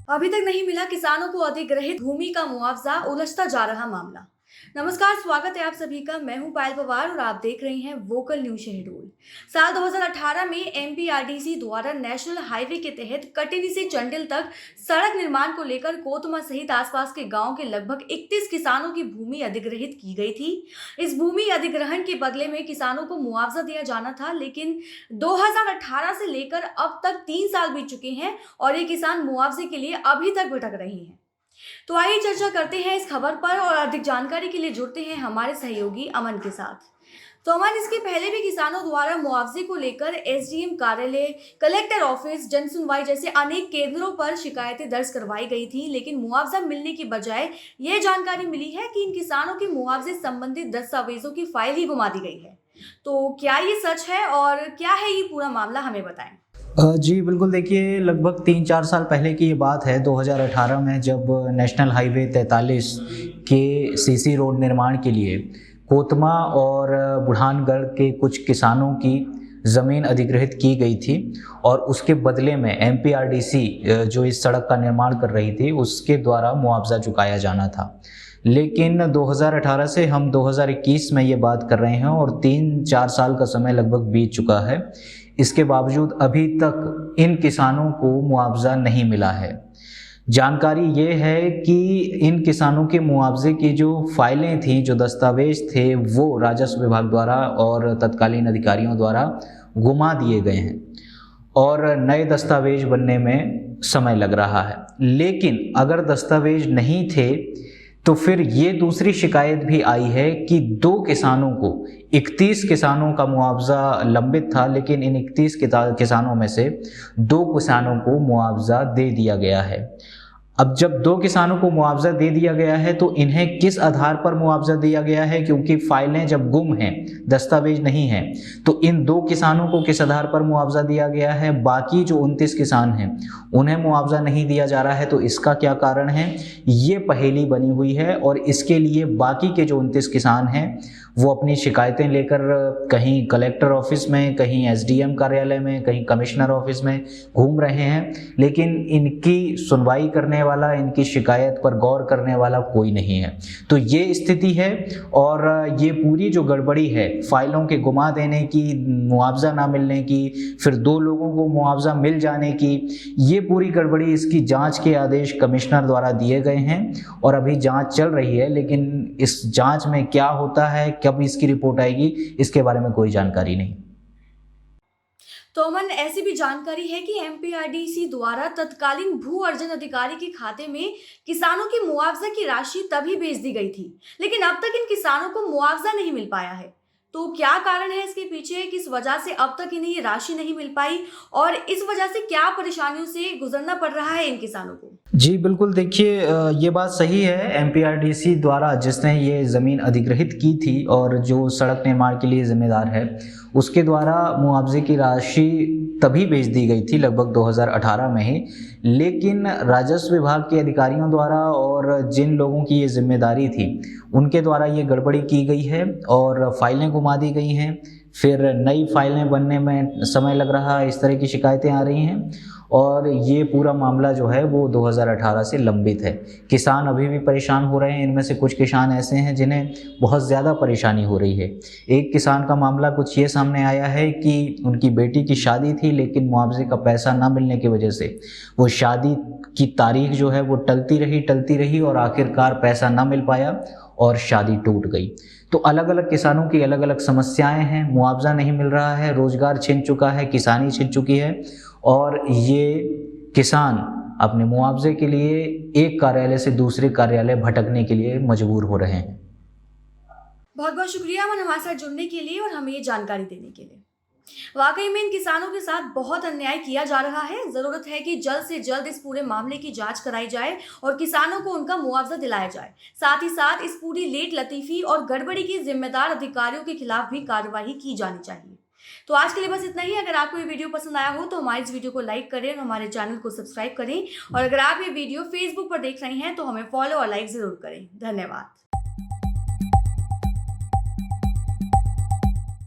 अभी तक नहीं मिला किसानों को अधिग्रहित भूमि का मुआवजा, उलझता जा रहा मामला। नमस्कार, स्वागत है आप सभी का। मैं हूं पायल पवार और आप देख रहे हैं वोकल न्यूज शहडोल। साल 2018 में एमपीआरडीसी द्वारा नेशनल हाईवे के तहत कटेरी से चंडिल तक सड़क निर्माण को लेकर कोतमा सहित आसपास के गांव के लगभग 31 किसानों की भूमि अधिग्रहित की गई थी। इस भूमि अधिग्रहण के बदले में किसानों को मुआवजा दिया जाना था, लेकिन 2018 से लेकर अब तक 3 साल बीत चुके हैं और ये किसान मुआवजे के लिए अभी तक भटक रहे हैं। तो आइए चर्चा करते हैं इस खबर पर और अधिक जानकारी के लिए जुड़ते हैं हमारे सहयोगी अमन के साथ। तो अमन, इसके पहले भी किसानों द्वारा मुआवजे को लेकर एसडीएम कार्यालय, कलेक्टर ऑफिस, जन सुनवाई जैसे अनेक केंद्रों पर शिकायतें दर्ज करवाई गई थी, लेकिन मुआवजा मिलने की बजाय ये जानकारी मिली है कि इन किसानों की मुआवजे संबंधित दस्तावेजों की फाइल ही गुमा दी गई है। तो क्या ये सच है और क्या है ये पूरा मामला, हमें बताएं। जी बिल्कुल, देखिए लगभग 3-4 साल पहले की ये बात है। 2018 में जब नेशनल हाईवे 43 के सीसी रोड निर्माण के लिए कोतमा और बुढ़ानगढ़ के कुछ किसानों की ज़मीन अधिग्रहित की गई थी और उसके बदले में एमपीआरडीसी जो इस सड़क का निर्माण कर रही थी उसके द्वारा मुआवजा चुकाया जाना था। लेकिन 2018 से हम 2021 में ये बात कर रहे हैं और 3-4 साल का समय लगभग बीत चुका है। इसके बावजूद अभी तक इन किसानों को मुआवजा नहीं मिला है। जानकारी ये है कि इन किसानों के मुआवजे की जो फाइलें थी, जो दस्तावेज थे, वो राजस्व विभाग द्वारा और तत्कालीन अधिकारियों द्वारा गुमा दिए गए हैं और नए दस्तावेज बनने में समय लग रहा है। लेकिन अगर दस्तावेज नहीं थे तो फिर ये दूसरी शिकायत भी आई है कि 2 किसानों को, 31 किसानों का मुआवजा लंबित था, लेकिन इन 31 किसानों में से 2 किसानों को मुआवजा दे दिया गया है। अब जब 2 किसानों को मुआवजा दे दिया गया है तो इन्हें किस आधार पर मुआवजा दिया गया है, क्योंकि फाइलें जब गुम हैं, दस्तावेज नहीं हैं, तो इन 2 किसानों को किस आधार पर मुआवजा दिया गया है, बाकी जो 29 किसान हैं उन्हें मुआवजा नहीं दिया जा रहा है, तो इसका क्या कारण है, ये पहेली बनी हुई है। और इसके लिए बाकी के जो 29 किसान हैं वो अपनी शिकायतें लेकर कहीं कलेक्टर ऑफिस में, कहीं एसडीएम कार्यालय में, कहीं कमिश्नर ऑफिस में घूम रहे हैं, लेकिन इनकी सुनवाई करने वाला, इनकी शिकायत पर गौर करने वाला कोई नहीं है। तो ये स्थिति है और ये पूरी जो गड़बड़ी है, फाइलों के गुमा देने की, मुआवजा ना मिलने की, फिर 2 लोगों को मुआवजा मिल जाने की, ये पूरी गड़बड़ी, इसकी जांच के आदेश कमिश्नर द्वारा दिए गए हैं और अभी जांच चल रही है। लेकिन इस जांच में क्या होता है, कब इसकी रिपोर्ट आएगी, इसके बारे में कोई जानकारी नहीं। तो अमन, ऐसी भी जानकारी है कि एमपीआरडीसी द्वारा तत्कालीन भू अर्जन अधिकारी के खाते में किसानों की मुआवजा की राशि तभी भेज दी गई थी, लेकिन अब तक इन किसानों को मुआवजा नहीं मिल पाया है। तो क्या कारण है इसके पीछे, किस वजह से अब तक इन्हें ये राशि नहीं मिल पाई और इस वजह से क्या परेशानियों से गुजरना पड़ रहा है इन किसानों को? जी बिल्कुल, देखिए ये बात सही है। एमपीआरडीसी द्वारा जिसने ये ज़मीन अधिग्रहित की थी और जो सड़क निर्माण के लिए जिम्मेदार है, उसके द्वारा मुआवजे की राशि तभी भेज दी गई थी लगभग 2018 में ही। लेकिन राजस्व विभाग के अधिकारियों द्वारा और जिन लोगों की ये जिम्मेदारी थी उनके द्वारा ये गड़बड़ी की गई है और फाइलें घुमा दी गई हैं। फिर नई फाइलें बनने में समय लग रहा है, इस तरह की शिकायतें आ रही हैं और ये पूरा मामला जो है वो 2018 से लंबित है। किसान अभी भी परेशान हो रहे हैं। इनमें से कुछ किसान ऐसे हैं जिन्हें बहुत ज़्यादा परेशानी हो रही है। एक किसान का मामला कुछ ये सामने आया है कि उनकी बेटी की शादी थी, लेकिन मुआवजे का पैसा ना मिलने की वजह से वो शादी की तारीख जो है वो टलती रही और आखिरकार पैसा ना मिल पाया और शादी टूट गई। तो अलग अलग किसानों की अलग अलग समस्याएं हैं। मुआवजा नहीं मिल रहा है, रोजगार छिन चुका है, किसानी छिन चुकी है और ये किसान अपने मुआवजे के लिए एक कार्यालय से दूसरे कार्यालय भटकने के लिए मजबूर हो रहे हैं। बहुत बहुत शुक्रिया अमन, हमारे साथ जुड़ने के लिए और हमें ये जानकारी देने के लिए। वाकई में इन किसानों के साथ बहुत अन्याय किया जा रहा है। जरूरत है कि जल्द से जल्द इस पूरे मामले की जांच कराई जाए और किसानों को उनका मुआवजा दिलाया जाए। साथ ही साथ इस पूरी लेट लतीफी और गड़बड़ी की जिम्मेदार अधिकारियों के खिलाफ भी कार्रवाई की जानी चाहिए। तो आज के लिए बस इतना ही। अगर आपको ये वीडियो पसंद आया हो तो हमारे इस वीडियो को लाइक करें और हमारे चैनल को सब्सक्राइब करें। और अगर आप ये वीडियो फेसबुक पर देख रहे हैं तो हमें फॉलो और लाइक जरूर करें। धन्यवाद।